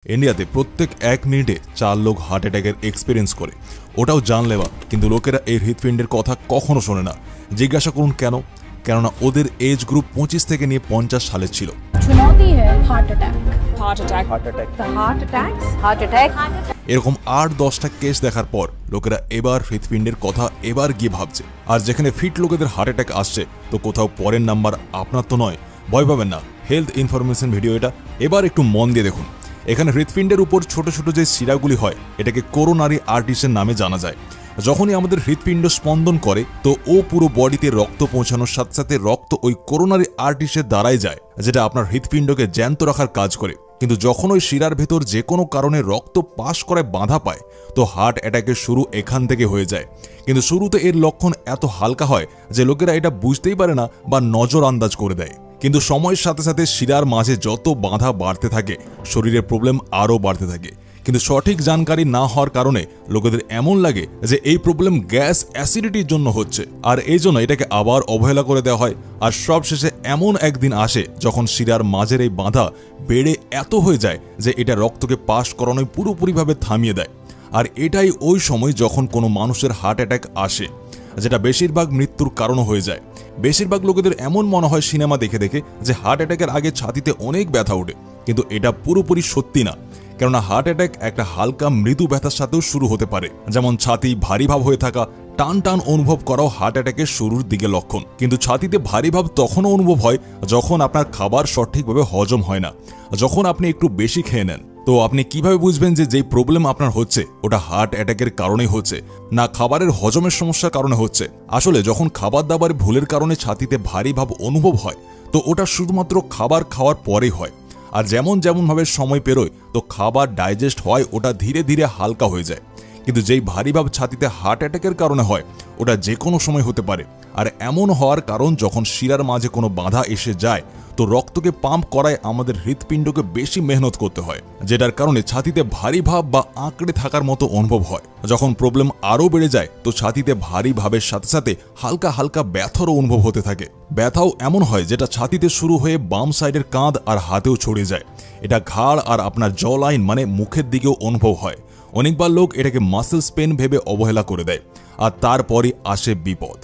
ইন্ডিয়াতে প্রত্যেক 1 মিনিটে 4 লোক হার্ট অ্যাটাকের এক্সপেরিয়েন্স করে, ওটাও জানলেবা। কিন্তু লোকেরা এই হৃৎপিণ্ডের কথা কখনো শোনে না। জিজ্ঞাসা করুন কেন? কেননা ওদের এজ গ্রুপ 25 থেকে নিয়ে 50 সালের ছিল। এরকম 8-10টা কেস দেখার পর লোকেরা এবার হৃৎপিণ্ডের কথা এবার গিয়ে ভাবছে। আর যেখানে ফিট লোকেদের হার্ট অ্যাটাক আসছে, তো কোথাও পরের নাম্বার আপনার তো নয়। ভয় পাবেন না, হেলথ ইনফরমেশন ভিডিও এটা, এবার একটু মন দিয়ে দেখুন। এখানে হৃৎপিণ্ডের উপর ছোট ছোট যে শিরাগুলি হয়, এটাকে কোরোনারি আর্টারিসের নামে জানা যায়। যখনই আমাদের হৃৎপিণ্ড স্পন্দন করে, তো ও পুরো বডিতে রক্ত পৌঁছানোর সাথে সাথে রক্ত ওই কোরোনারি আর্টারিসের দ্বারাই যায়, যেটা আপনার হৃৎপিণ্ডকে জ্যান্ত রাখার কাজ করে। কিন্তু যখন ওই শিরার ভেতর যে কোনো কারণে রক্ত পাস করায় বাধা পায়, তো হার্ট অ্যাটাকের শুরু এখান থেকে হয়ে যায়। কিন্তু শুরুতে এর লক্ষণ এত হালকা হয় যে লোকেরা এটা বুঝতেই পারে না বা নজর আন্দাজ করে দেয়। কিন্তু সময়ের সাথে সাথে শিরার মাঝে যত বাধা বাড়তে থাকে, শরীরের প্রবলেম আরও বাড়তে থাকে। কিন্তু সঠিক জানকারি না হওয়ার কারণে লোকেদের এমন লাগে যে এই প্রবলেম গ্যাস অ্যাসিডিটির জন্য হচ্ছে, আর এই জন্য এটাকে আবার অবহেলা করে দেওয়া হয়। আর সবশেষে এমন একদিন আসে যখন শিরার মাঝের এই বাধা বেড়ে এত হয়ে যায় যে এটা রক্তকে পাস করানোয় পুরোপুরিভাবে থামিয়ে দেয়। আর এটাই ওই সময় যখন কোনো মানুষের হার্ট অ্যাটাক আসে, যেটা বেশিরভাগ মৃত্যুর কারণও হয়ে যায়। বেশিরভাগ লোকেদের এমন মনে হয় সিনেমা দেখে দেখে যে হার্ট অ্যাটাকের আগে ছাতিতে অনেক ব্যথা ওঠে, কিন্তু এটা পুরোপুরি সত্যি না। কেননা হার্ট অ্যাটাক একটা হালকা মৃদু ব্যথার সাথেও শুরু হতে পারে, যেমন ছাতি ভারী ভাব হয়ে থাকা, টান টান অনুভব করাও হার্ট অ্যাটাকের শুরুর দিকে লক্ষণ। কিন্তু ছাতিতে ভারী ভাব তখনও অনুভব হয় যখন আপনার খাবার সঠিকভাবে হজম হয় না, যখন আপনি একটু বেশি খেয়ে নেন। তো আপনি কিভাবে বুঝবেন যে যেই প্রবলেম আপনার হচ্ছে ওটা হার্ট অ্যাটাকের কারণেই হচ্ছে, না খাবারের হজমের সমস্যার কারণে হচ্ছে? আসলে যখন খাবার দাবার ভুলের কারণে ছাতিতে ভারী ভাব অনুভব হয়, তো ওটা শুধুমাত্র খাবার খাওয়ার পরেই হয়। আর যেমন যেমনভাবে সময় পেরোয়, তো খাবার ডাইজেস্ট হয়, ওটা ধীরে ধীরে হালকা হয়ে যায়। কিন্তু যেই ভারী ভাব ছাতিতে হার্ট অ্যাটাকের কারণে হয়, ওটা যে কোনো সময় হতে পারে। আর এমন হওয়ার কারণ যখন শিরার মাঝে কোনো বাধা এসে যায়, তো রক্তকে পাম্প করায় আমাদের হৃৎপিণ্ডকে বেশি মেহনত করতে হয়, যেটার কারণে ছাতিতে ভারী ভাব বা আঁকড়ে থাকার মতো অনুভব হয়। যখন প্রবলেম আরও বেড়ে যায়, তো ছাতিতে ভারী ভাবের সাথে সাথে হালকা হালকা ব্যথারও অনুভব হতে থাকে। ব্যথাও এমন হয় যেটা ছাতিতে শুরু হয়ে বাম সাইডের কাঁধ আর হাতেও ছড়িয়ে যায়। এটা ঘাড় আর আপনার জ লাইন মানে মুখের দিকেও অনুভব হয়। অনেকবার লোক এটাকে মাসেলস পেন ভেবে অবহেলা করে দেয়, আর তারপরই আসে বিপদ।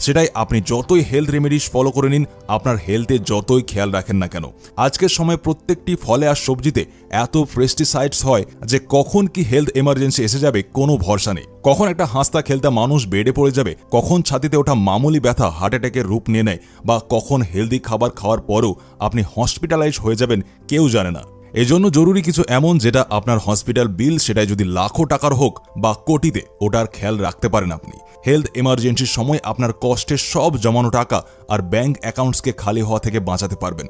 সেটাই আপনি যতই হেলথ রেমেডিস ফলো করে নিন, আপনার হেলথে যতই খেয়াল রাখেন না কেন, আজকের সময় প্রত্যেকটি ফলে আর সবজিতে এত পেস্টিসাইডস হয় যে কখন কি হেলথ এমার্জেন্সি এসে যাবে কোনো ভরসা নেই। কখন একটা হাসতা খেলতা মানুষ বেডে পড়ে যাবে, কখন ছাতিতে ওঠা মামুলি ব্যথা হার্ট অ্যাটাকের রূপ নিয়ে নেয়, বা কখন হেলদি খাবার খাওয়ার পরেও আপনি হসপিটালাইজ হয়ে যাবেন, কেউ জানে না। এজন্য জরুরি কিছু এমন যেটা আপনার হসপিটাল বিল, সেটাই যদি লাখো টাকার হোক বা কোটিতে, ওটার খেয়াল রাখতে পারেন আপনি। হেলথ এমার্জেন্সির সময় আপনার কষ্টের সব জমানো টাকা আর ব্যাংক অ্যাকাউন্টসকে খালি হওয়া থেকে বাঁচাতে পারবেন।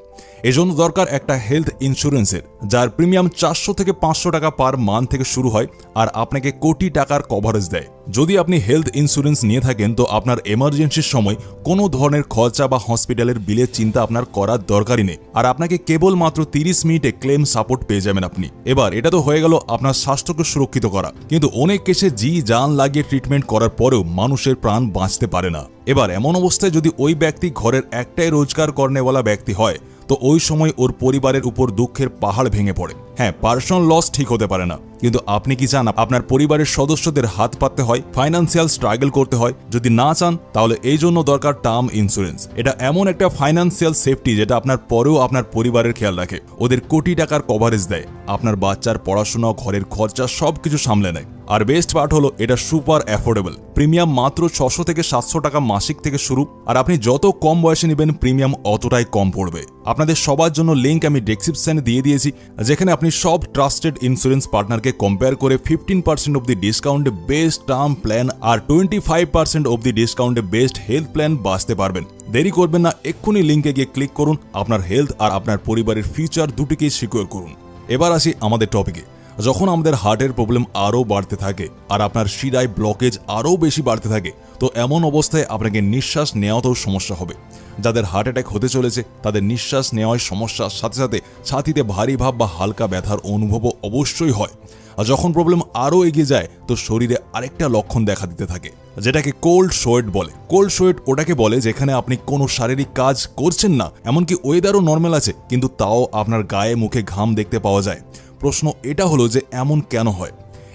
এজন্য দরকার একটা হেলথ ইন্স্যুরেন্সের, যার প্রিমিয়াম 400 থেকে 500 টাকা পার মান্থ থেকে শুরু হয়, আর আপনাকে কোটি টাকার কভারেজ দেয়। যদি আপনি হেলথ ইন্স্যুরেন্স নিয়ে থাকেন, তো আপনার এমার্জেন্সির সময় কোনো ধরনের খরচা বা হসপিটালের বিলের চিন্তা আপনার করার দরকারই নেই। আর আপনাকে কেবলমাত্র 30 মিনিটে ক্লেম সাপোর্ট পেয়ে যাবেন আপনি। এবার এটা তো হয়ে গেল আপনার স্বাস্থ্যকে সুরক্ষিত করা, কিন্তু অনেক কেসে জান লাগিয়ে ট্রিটমেন্ট করার পরেও মানুষের প্রাণ বাঁচতে পারে না। এবার এমন অবস্থায় যদি ওই ব্যক্তি ঘরের একটাই রোজগার করনেওয়ালা ব্যক্তি হয়, তো ওই সময় ওর পরিবারের উপর দুঃখের পাহাড় ভেঙে পড়ে। হ্যাঁ, পার্সোনাল লস ঠিক হতে পারে না, কিন্তু আপনি কি চান আপনার পরিবারের সদস্যদের হাত পাততে হয়, ফাইন্যান্সিয়াল স্ট্রাগল করতে হয়? যদি না চান, তাহলে এই জন্য দরকার টার্ম ইন্স্যুরেন্স। এটা এমন একটা ফাইন্যান্সিয়াল সেফটি যেটা আপনার পরেও আপনার পরিবারের খেয়াল রাখে, ওদের কোটি টাকার কভারেজ দেয়, আপনার বাচ্চার পড়াশোনা, ঘরের খরচা সবকিছু সামলে নেয়। আর বেস্ট পার্ট হলো এটা সুপার অ্যাফোর্ডেবল। প্রিমিয়াম মাত্র 600 থেকে 700 টাকা মাসিক থেকে শুরু, আর আপনি যত কম বয়সে নেবেন প্রিমিয়াম অতটাই কম পড়বে। আপনাদের সবার জন্য লিঙ্ক আমি ডেসক্রিপশনে দিয়ে দিয়েছি, যেখানে আপনি সব ট্রাস্টেড ইন্স্যুরেন্স পার্টনারকে কম্পেয়ার করে 15% অব দি ডিসকাউন্টে বেস্ট টার্ম প্ল্যান আর 25% অব দি ডিসকাউন্টে বেস্ট হেলথ প্ল্যান বাঁচতে পারবেন। দেরি করবেন না, এক্ষুনি লিঙ্কে গিয়ে ক্লিক করুন, আপনার হেলথ আর আপনার পরিবারের ফিউচার দুটিকেই সিকিউর করুন। এবার আসি আমাদের টপিকে। যখন আমাদের হার্টের প্রবলেম আরও বাড়তে থাকে আর আপনার শিরায় ব্লকেজ আরও বেশি বাড়তে থাকে, তো এমন অবস্থায় আপনাকে নিঃশ্বাস নেওয়াতেও সমস্যা হবে। যাদের হার্ট অ্যাটাক হতে চলেছে, তাদের নিঃশ্বাস নেওয়ার সমস্যার সাথে সাথে ছাতিতে ভারী ভাব বা হালকা ব্যথার অনুভবও অবশ্যই হয়। আর যখন প্রবলেম আরও এগিয়ে যায়, তো শরীরে আরেকটা লক্ষণ দেখা দিতে থাকে, যেটাকে কোল্ড সোয়েট বলে। কোল্ড সোয়েট ওটাকে বলে যেখানে আপনি কোনো শারীরিক কাজ করছেন না, এমনকি ওয়েদারও নর্মাল আছে, কিন্তু তাও আপনার গায়ে মুখে ঘাম দেখতে পাওয়া যায়। প্রশ্ন এটা হলো যে এমন কেন হয়।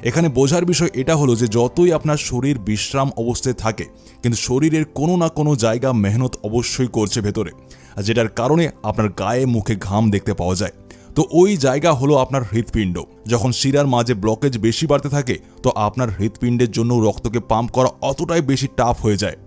এখানে বোঝার বিষয় এটা হলো যে যতই আপনার শরীর বিশ্রাম অবস্থায় থাকে কিন্তু শরীরের কোনো না কোনো জায়গা মেহনত অবশ্যই করছে ভেতরে, যেটার কারণে আপনার গায়ে মুখে ঘাম দেখতে পাওয়া যায়। তো ওই জায়গা হলো আপনার হৃৎপিণ্ড। যখন শিরার মাঝে ব্লকেজ বেশি বাড়তে থাকে তো আপনার হৃৎপিণ্ডের জন্য রক্তকে পাম্প করা অতটাই বেশি টাফ হয়ে যায়,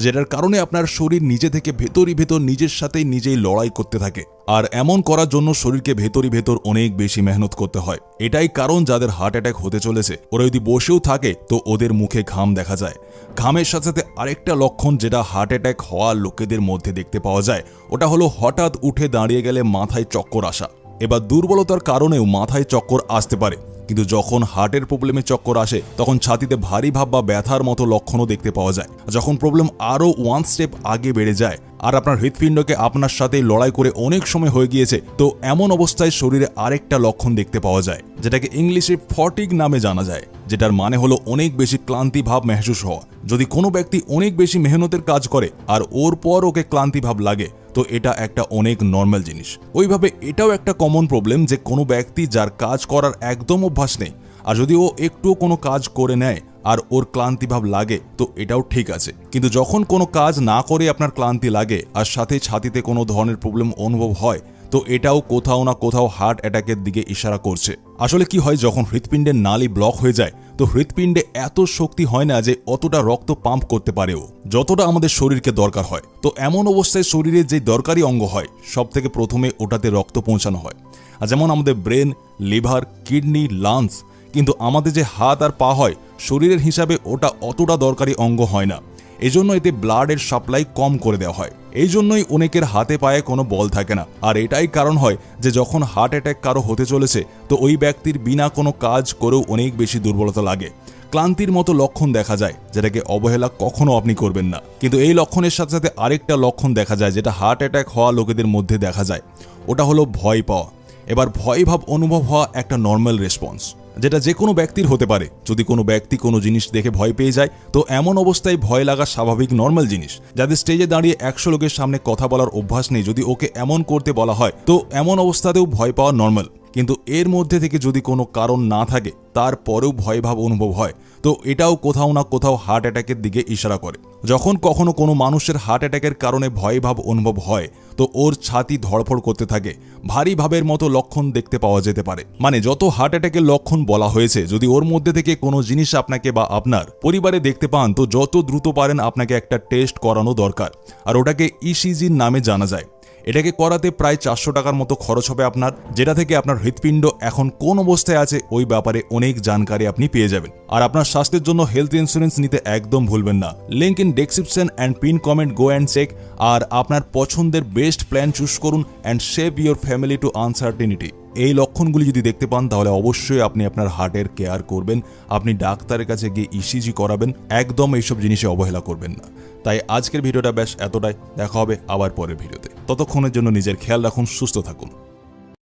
যেটার কারণে আপনার শরীর নিজে থেকে ভেতরই ভেতর নিজের সাথেই নিজেই লড়াই করতে থাকে। আর এমন করার জন্য শরীরকে ভেতরই ভেতর অনেক বেশি মেহনত করতে হয়। এটাই কারণ যাদের হার্ট অ্যাটাক হতে চলেছে ওরা যদি বসেও থাকে তো ওদের মুখে ঘাম দেখা যায়। ঘামের সাথে সাথে আরেকটা লক্ষণ যেটা হার্ট অ্যাটাক হওয়া লোকেদের মধ্যে দেখতে পাওয়া যায় ওটা হলো হঠাৎ উঠে দাঁড়িয়ে গেলে মাথায় চক্কর আসা। এবার দুর্বলতার কারণেও মাথায় চক্কর আসতে পারে, কিন্তু যখন হার্টের প্রবলেমে চক্কর আসে তখন ছাতিতে ভারী ভাব বা ব্যথার মতো লক্ষণও দেখতে পাওয়া যায়। যখন প্রবলেম আরও ওয়ান স্টেপ আগে বেড়ে যায় আর আপনার হৃৎপিণ্ডকে আপনার সাথে লড়াই করে অনেক সময় হয়ে গিয়েছে তো এমন অবস্থায় শরীরে আরেকটা লক্ষণ দেখতে পাওয়া যায় যেটাকে ইংলিশে ফটিগ নামে জানা যায়, যেটার মানে হলো অনেক বেশি ক্লান্তি ভাব মেহসুস হওয়া। যদি কোনো ব্যক্তি অনেক বেশি মেহনতের কাজ করে আর ওর পর ওকে ক্লান্তি ভাব লাগে তো এটা একটা অনেক নর্মাল জিনিস। ওইভাবে এটাও একটা কমন প্রবলেম যে কোনো ব্যক্তি যার কাজ করার একদম অভ্যাস নেই আর যদি ও একটুও কোনো কাজ করে নেয় আর ওর ক্লান্তি ভাব লাগে তো এটাও ঠিক আছে, কিন্তু যখন কোনো কাজ না করে আপনার ক্লান্তি লাগে আর সাথে ছাতিতে কোনো ধরনের প্রবলেম অনুভব হয় তো এটাও কোথাও না কোথাও হার্ট অ্যাটাকের দিকে ইশারা করছে। আসলে কি হয়, যখন হৃৎপিণ্ডের নালী ব্লক হয়ে যায় তো হৃৎপিণ্ডে এত শক্তি হয় না যে অতটা রক্ত পাম্প করতে পারেও যতটা আমাদের শরীরকে দরকার হয়। তো এমন অবস্থায় শরীরের যে দরকারি অঙ্গ হয় সব থেকে প্রথমে ওটাতে রক্ত পৌঁছানো হয়, আর যেমন আমাদের ব্রেন, লিভার, কিডনি, লাংস। কিন্তু আমাদের যে হাত আর পা হয় শরীরের হিসাবে ওটা অতটা দরকারি অঙ্গ হয় না, এজন্য এতে ব্লাডের সাপ্লাই কম করে দেওয়া হয়। এই জন্যই অনেকের হাতে পায়ে কোনো বল থাকে না। আর এটাই কারণ হয় যে যখন হার্ট অ্যাটাক কারো হতে চলেছে তো ওই ব্যক্তির বিনা কোনো কাজ করেও অনেক বেশি দুর্বলতা লাগে, ক্লান্তির মতো লক্ষণ দেখা যায়, যেটাকে অবহেলা কখনো আপনি করবেন না। কিন্তু এই লক্ষণের সাথে সাথে আরেকটা লক্ষণ দেখা যায় যেটা হার্ট অ্যাটাক হওয়া লোকেদের মধ্যে দেখা যায়, ওটা হলো ভয় পাওয়া। এবার ভয় ভাব অনুভব হওয়া একটা নর্মাল রেসপন্স, যেটা যে কোনো ব্যক্তির হতে পারে। যদি কোনো ব্যক্তি কোনো জিনিস দেখে ভয় পেয়ে যায় তো এমন অবস্থায় ভয় লাগা স্বাভাবিক নর্মাল জিনিস। যাদের স্টেজে দাঁড়িয়ে 100 লোকের সামনে কথা বলার অভ্যাস নেই, যদি ওকে এমন করতে বলা হয় তো এমন অবস্থাতেও ভয় পাওয়া নর্মাল। কিন্তু এর মধ্যে থেকে যদি কোনো কারণ না থাকে তারপরেও ভয়ভাব অনুভব হয় তো এটাও কোথাও না কোথাও হার্ট অ্যাটাকের দিকে ইশারা করে। যখন কখনো কোনো মানুষের হার্ট অ্যাটাকের কারণে ভয়ভাব অনুভব হয় তো ওর ছাতি ধড়ফড় করতে থাকে, ভারী ভাবের মতো লক্ষণ দেখতে পাওয়া যেতে পারে। মানে যত হার্ট অ্যাটাকের লক্ষণ বলা হয়েছে যদি ওর মধ্যে থেকে কোনো জিনিস আপনাকে বা আপনার পরিবারে দেখতে পান তো যত দ্রুত পারেন আপনাকে একটা টেস্ট করানো দরকার, আর ওটাকে ইসিজির নামে জানা যায়। এটাকে করাতে প্রায় 400 টাকার মতো খরচ হবে আপনার, যেটা থেকে আপনার হৃৎপিণ্ড এখন কোন অবস্থায় আছে ওই ব্যাপারে অনেক জানকারি আপনি পেয়ে যাবেন। আর আপনার স্বাস্থ্যের জন্য হেলথ ইন্স্যুরেন্স নিতে একদম ভুলবেন না। Link in description and pin comment, go and check. আর আপনার পছন্দের বেস্ট প্ল্যান চুজ করুন and save your family to uncertainty. এই লক্ষণগুলি যদি দেখতে পান তাহলে অবশ্যই আপনি আপনার হার্টের কেয়ার করবেন, আপনি ডাক্তারের কাছে গিয়ে ইসিজি করাবেন, একদম এইসব জিনিসে অবহেলা করবেন না। তাই আজকের ভিডিওটা বেশ এতটাই, দেখা হবে আবার পরের ভিডিওতে। ততক্ষণের জন্য নিজের খেয়াল রাখুন, সুস্থ থাকুন।